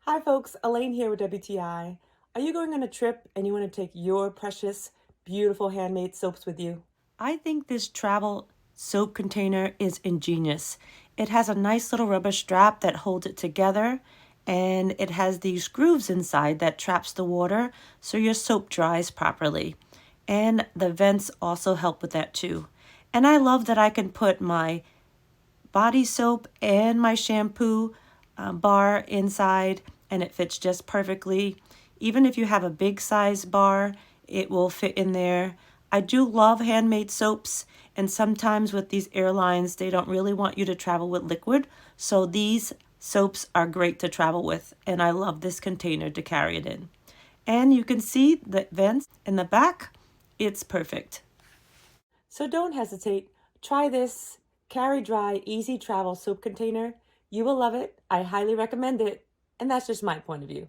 Hi folks, Elaine here with WTI. Are you going on a trip and you want to take your precious, beautiful handmade soaps with you? I think this travel soap container is ingenious. It has a nice little rubber strap that holds it together, and it has these grooves inside that traps the water so your soap dries properly. And the vents also help with that too. And I love that I can put my body soap and my shampoo bar inside, and it fits just perfectly. Even if you have a big size bar, it will fit in there. I do love handmade soaps, and sometimes with these airlines, they don't really want you to travel with liquid, so these soaps are great to travel with, and I love this container to carry it in. And you can see the vents in the back. It's perfect. So don't hesitate. Try this Carry-Dri Easy Travel Soap Container. You will love it. I highly recommend it. And that's just my point of view.